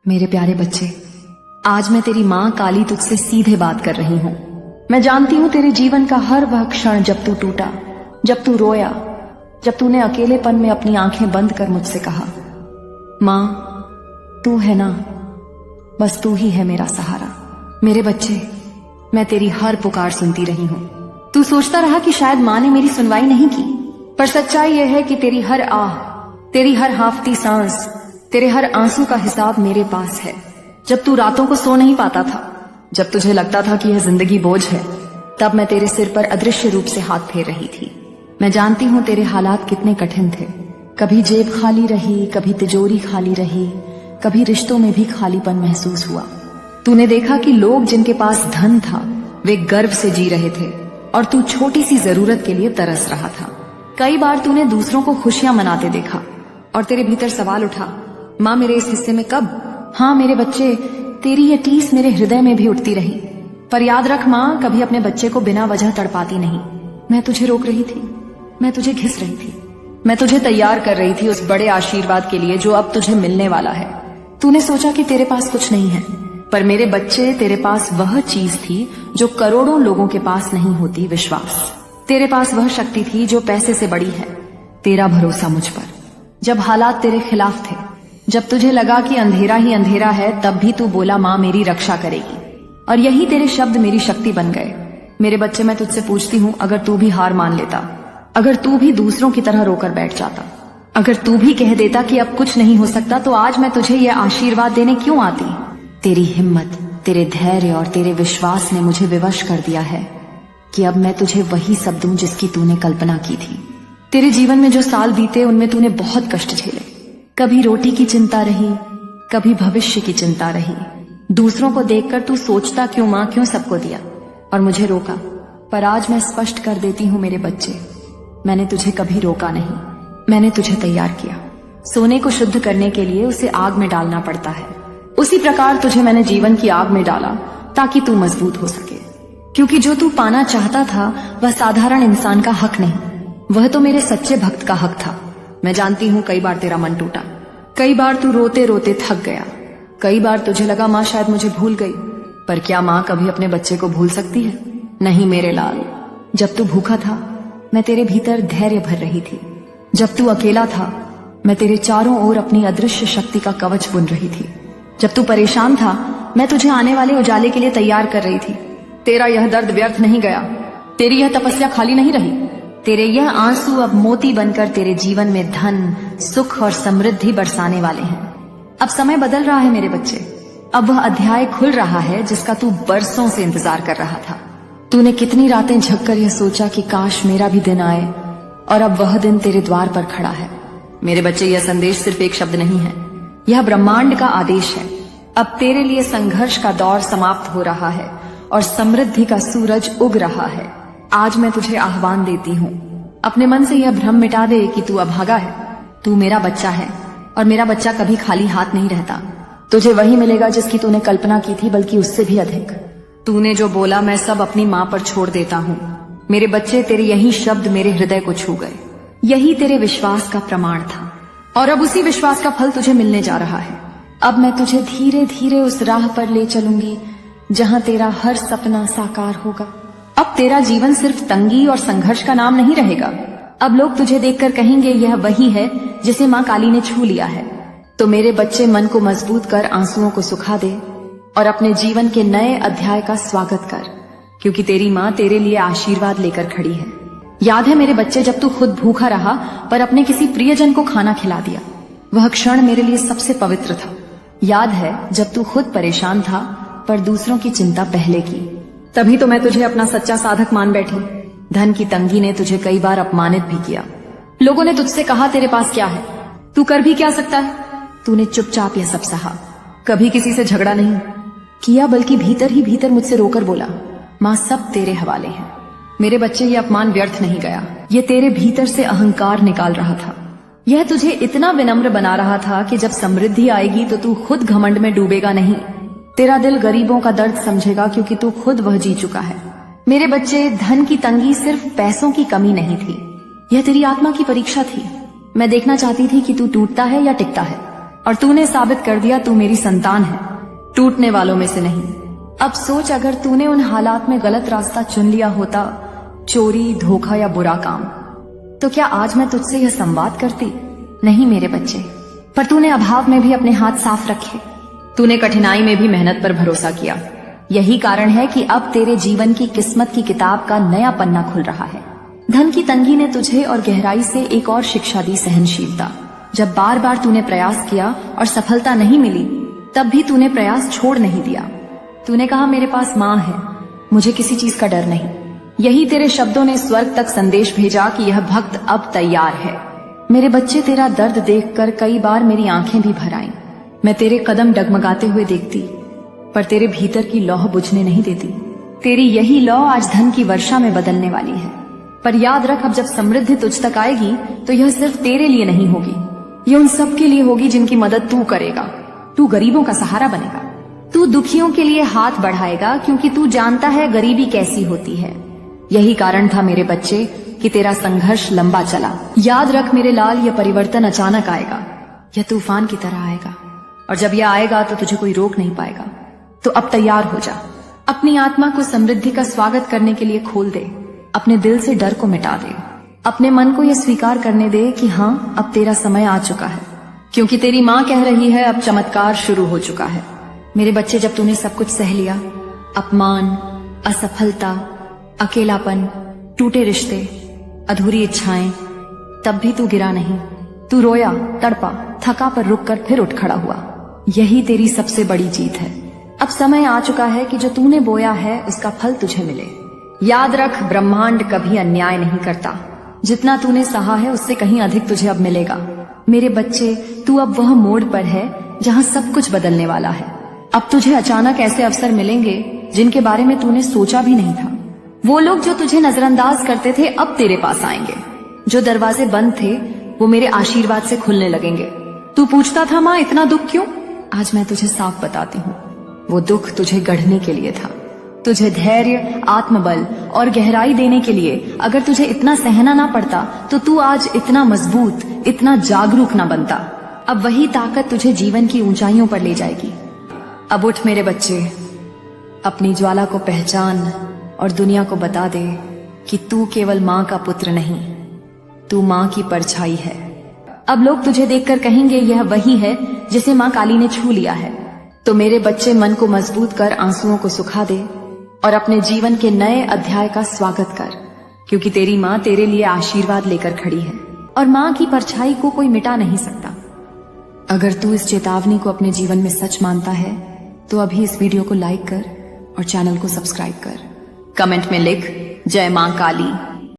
मेरे प्यारे बच्चे, आज मैं तेरी माँ काली तुझसे सीधे बात कर रही हूँ। मैं जानती हूँ तेरे जीवन का हर वह क्षण जब तू टूटा, जब तू रोया, जब तूने अकेलेपन में अपनी आंखें बंद कर मुझसे कहा, माँ तू है ना, बस तू ही है मेरा सहारा। मेरे बच्चे, मैं तेरी हर पुकार सुनती रही हूँ। तू सोचता रहा कि शायद माँ ने मेरी सुनवाई नहीं की, पर सच्चाई यह है कि तेरी हर आह, तेरी हर हाफती सांस, तेरे हर आंसू का हिसाब मेरे पास है। जब तू रातों को सो नहीं पाता था, जब तुझे लगता था कि यह जिंदगी बोझ है, तब मैं तेरे सिर पर अदृश्य रूप से हाथ फेर रही थी। मैं जानती हूँ तेरे हालात कितने कठिन थे। कभी जेब खाली रही, कभी तिजोरी खाली रही, कभी रिश्तों में भी खालीपन महसूस हुआ। तूने देखा कि लोग जिनके पास धन था वे गर्व से जी रहे थे और तू छोटी सी जरूरत के लिए तरस रहा था। कई बार तूने दूसरों को खुशियां मनाते देखा और तेरे भीतर सवाल उठा, माँ मेरे इस हिस्से में कब? हाँ मेरे बच्चे, तेरी ये टीस मेरे हृदय में भी उठती रही। पर याद रख माँ कभी अपने बच्चे को बिना वजह तड़पाती नहीं। मैं तुझे रोक रही थी, मैं तुझे घिस रही थी, मैं तुझे तैयार कर रही थी उस बड़े आशीर्वाद के लिए जो अब तुझे मिलने वाला है। तूने सोचा कि तेरे पास कुछ नहीं है, पर मेरे बच्चे तेरे पास वह चीज थी जो करोड़ों लोगों के पास नहीं होती, विश्वास। तेरे पास वह शक्ति थी जो पैसे से बड़ी है, तेरा भरोसा मुझ पर। जब हालात तेरे खिलाफ थे, जब तुझे लगा कि अंधेरा ही अंधेरा है, तब भी तू बोला माँ मेरी रक्षा करेगी, और यही तेरे शब्द मेरी शक्ति बन गए। मेरे बच्चे, मैं तुझसे पूछती हूँ, अगर तू भी हार मान लेता, अगर तू भी दूसरों की तरह रोकर बैठ जाता, अगर तू भी कह देता कि अब कुछ नहीं हो सकता, तो आज मैं तुझे यह आशीर्वाद देने क्यों आती? तेरी हिम्मत, तेरे धैर्य और तेरे विश्वास ने मुझे विवश कर दिया है कि अब मैं तुझे वही सब दूं जिसकी तूने कल्पना की थी। तेरे जीवन में जो साल बीते उनमें तूने बहुत कष्ट झेले। कभी रोटी की चिंता रही, कभी भविष्य की चिंता रही। दूसरों को देखकर तू सोचता, क्यों माँ, क्यों सबको दिया और मुझे रोका। पर आज मैं स्पष्ट कर देती हूँ मेरे बच्चे, मैंने तुझे कभी रोका नहीं, मैंने तुझे तैयार किया। सोने को शुद्ध करने के लिए उसे आग में डालना पड़ता है, उसी प्रकार तुझे मैंने जीवन की आग में डाला ताकि तू मजबूत हो सके। क्योंकि जो तू पाना चाहता था वह साधारण इंसान का हक नहीं, वह तो मेरे सच्चे भक्त का हक था। मैं जानती हूँ कई बार तेरा मन टूटा, कई बार तू रोते रोते थक गया, कई बार तुझे लगा माँ शायद मुझे भूल गई। पर क्या माँ कभी अपने बच्चे को भूल सकती है? नहीं मेरे लाल। जब तू भूखा था मैं तेरे भीतर धैर्य भर रही थी, जब तू अकेला था मैं तेरे चारों ओर अपनी अदृश्य शक्ति का कवच बुन रही थी, जब तू परेशान था मैं तुझे आने वाले उजाले के लिए तैयार कर रही थी। तेरा यह दर्द व्यर्थ नहीं गया, तेरी यह तपस्या खाली नहीं रही। तेरे यह आंसू अब मोती बनकर तेरे जीवन में धन, सुख और समृद्धि बरसाने वाले हैं। अब समय बदल रहा है मेरे बच्चे, अब वह अध्याय खुल रहा है जिसका तू बरसों से इंतजार कर रहा था। तूने कितनी रातें झककर यह सोचा कि काश मेरा भी दिन आए, और अब वह दिन तेरे द्वार पर खड़ा है। मेरे बच्चे, यह संदेश सिर्फ एक शब्द नहीं है, यह ब्रह्मांड का आदेश है। अब तेरे लिए संघर्ष का दौर समाप्त हो रहा है और समृद्धि का सूरज उग रहा है। आज मैं तुझे आह्वान देती हूँ, अपने मन से यह भ्रम मिटा दे कि तू अभागा है। तू मेरा बच्चा है और मेरा बच्चा कभी खाली हाथ नहीं रहता। तुझे वही मिलेगा जिसकी तूने कल्पना की थी, बल्कि उससे भी अधिक। तूने जो बोला मैं सब अपनी माँ पर छोड़ देता हूँ, मेरे बच्चे तेरे यही शब्द मेरे हृदय को छू गए। यही तेरे विश्वास का प्रमाण था और अब उसी विश्वास का फल तुझे मिलने जा रहा है। अब मैं तुझे धीरे धीरे उस राह पर ले चलूंगी जहाँ तेरा हर सपना साकार होगा। अब तेरा जीवन सिर्फ तंगी और संघर्ष का नाम नहीं रहेगा। अब लोग तुझे देखकर कहेंगे यह वही है जिसे माँ काली ने छू लिया है। तो मेरे बच्चे, मन को मजबूत कर, आंसुओं को सुखा दे और अपने जीवन के नए अध्याय का स्वागत कर, क्योंकि तेरी माँ तेरे लिए आशीर्वाद लेकर खड़ी है। याद है मेरे बच्चे, जब तू खुद भूखा रहा पर अपने किसी प्रियजन को खाना खिला दिया, वह क्षण मेरे लिए सबसे पवित्र था। याद है जब तू खुद परेशान था पर दूसरों की चिंता पहले की, तभी तो मैं तुझे अपना सच्चा साधक मान बैठी। धन की तंगी ने तुझे कई बार अपमानित भी किया। लोगों ने तुझसे कहा तेरे पास क्या है, तू कर भी क्या सकता है। तूने चुपचाप यह सब सहा, कभी किसी से झगड़ा नहीं किया, बल्कि भीतर ही भीतर मुझसे रोकर बोला, माँ सब तेरे हवाले है। मेरे बच्चे, ये अपमान व्यर्थ नहीं गया, ये तेरे भीतर से अहंकार निकाल रहा था। यह तुझे इतना विनम्र बना रहा था कि जब समृद्धि आएगी तो तू खुद घमंड में डूबेगा नहीं। तेरा दिल गरीबों का दर्द समझेगा क्योंकि तू खुद वह जी चुका है। मेरे बच्चे, धन की तंगी सिर्फ पैसों की कमी नहीं थी, यह तेरी आत्मा की परीक्षा थी। मैं देखना चाहती थी कि तू टूटता है या टिकता है, और तूने साबित कर दिया तू मेरी संतान है, टूटने वालों में से नहीं। अब सोच, अगर तूने उन हालात में गलत रास्ता चुन लिया होता, चोरी, धोखा या बुरा काम, तो क्या आज मैं तुझसे यह संवाद करती? नहीं मेरे बच्चे, पर तूने अभाव में भी अपने हाथ साफ रखे। तूने कठिनाई में भी मेहनत पर भरोसा किया। यही कारण है कि अब तेरे जीवन की किस्मत की किताब का नया पन्ना खुल रहा है। धन की तंगी ने तुझे और गहराई से एक और शिक्षा दी, सहनशीलता। जब बार बार तूने प्रयास किया और सफलता नहीं मिली, तब भी तूने प्रयास छोड़ नहीं दिया। तूने कहा मेरे पास माँ है, मुझे किसी चीज का डर नहीं। यही तेरे शब्दों ने स्वर्ग तक संदेश भेजा कि यह भक्त अब तैयार है। मेरे बच्चे, तेरा दर्द देखकर कई बार मेरी आंखें भी भर आईं। मैं तेरे कदम डगमगाते हुए देखती, पर तेरे भीतर की लौह बुझने नहीं देती। तेरी यही लौह आज धन की वर्षा में बदलने वाली है। पर याद रख, अब जब समृद्धि तुझ तक आएगी तो यह सिर्फ तेरे लिए नहीं होगी, ये उन सब के लिए होगी जिनकी मदद तू करेगा। तू गरीबों का सहारा बनेगा, तू दुखियों के लिए हाथ बढ़ाएगा, क्योंकि तू जानता है गरीबी कैसी होती है। यही कारण था मेरे बच्चे कि तेरा संघर्ष लंबा चला। याद रख मेरे लाल, यह परिवर्तन अचानक आएगा, यह तूफान की तरह आएगा, और जब यह आएगा तो तुझे कोई रोक नहीं पाएगा। तो अब तैयार हो जा, अपनी आत्मा को समृद्धि का स्वागत करने के लिए खोल दे। अपने दिल से डर को मिटा दे, अपने मन को यह स्वीकार करने दे कि हाँ, अब तेरा समय आ चुका है, क्योंकि तेरी माँ कह रही है अब चमत्कार शुरू हो चुका है। मेरे बच्चे, जब तूने सब कुछ सह लिया, अपमान, असफलता, अकेलापन, टूटे रिश्ते, अधूरी इच्छाएं, तब भी तू गिरा नहीं। तू रोया, तड़पा, थका, पर रुक कर फिर उठ खड़ा हुआ। यही तेरी सबसे बड़ी जीत है। अब समय आ चुका है कि जो तूने बोया है उसका फल तुझे मिले। याद रख, ब्रह्मांड कभी अन्याय नहीं करता। जितना तूने सहा है उससे कहीं अधिक तुझे अब मिलेगा। मेरे बच्चे, तू अब वह मोड़ पर है जहाँ सब कुछ बदलने वाला है। अब तुझे अचानक ऐसे अवसर मिलेंगे जिनके बारे में तूने सोचा भी नहीं था। वो लोग जो तुझे नजरअंदाज करते थे अब तेरे पास आएंगे। जो दरवाजे बंद थे वो मेरे आशीर्वाद से खुलने लगेंगे। तू पूछता था माँ इतना दुख क्यों? आज मैं तुझे साफ बताती हूँ, वो दुख तुझे गढ़ने के लिए था, तुझे धैर्य, आत्मबल और गहराई देने के लिए। अगर तुझे इतना सहना ना पड़ता तो तू आज इतना मजबूत, इतना जागरूक ना बनता। अब वही ताकत तुझे जीवन की ऊंचाइयों पर ले जाएगी। अब उठ मेरे बच्चे, अपनी ज्वाला को पहचान और दुनिया को बता दे कि तू केवल माँ का पुत्र नहीं, तू माँ की परछाई है। अब लोग तुझे देखकर कहेंगे यह वही है जिसे माँ काली ने छू लिया है। तो मेरे बच्चे, मन को मजबूत कर, आंसुओं को सुखा दे और अपने जीवन के नए अध्याय का स्वागत कर, क्योंकि तेरी माँ तेरे लिए आशीर्वाद लेकर खड़ी है और माँ की परछाई को कोई मिटा नहीं सकता। अगर तू इस चेतावनी को अपने जीवन में सच मानता है तो अभी इस वीडियो को लाइक कर और चैनल को सब्सक्राइब कर। कमेंट में लिख जय मां काली।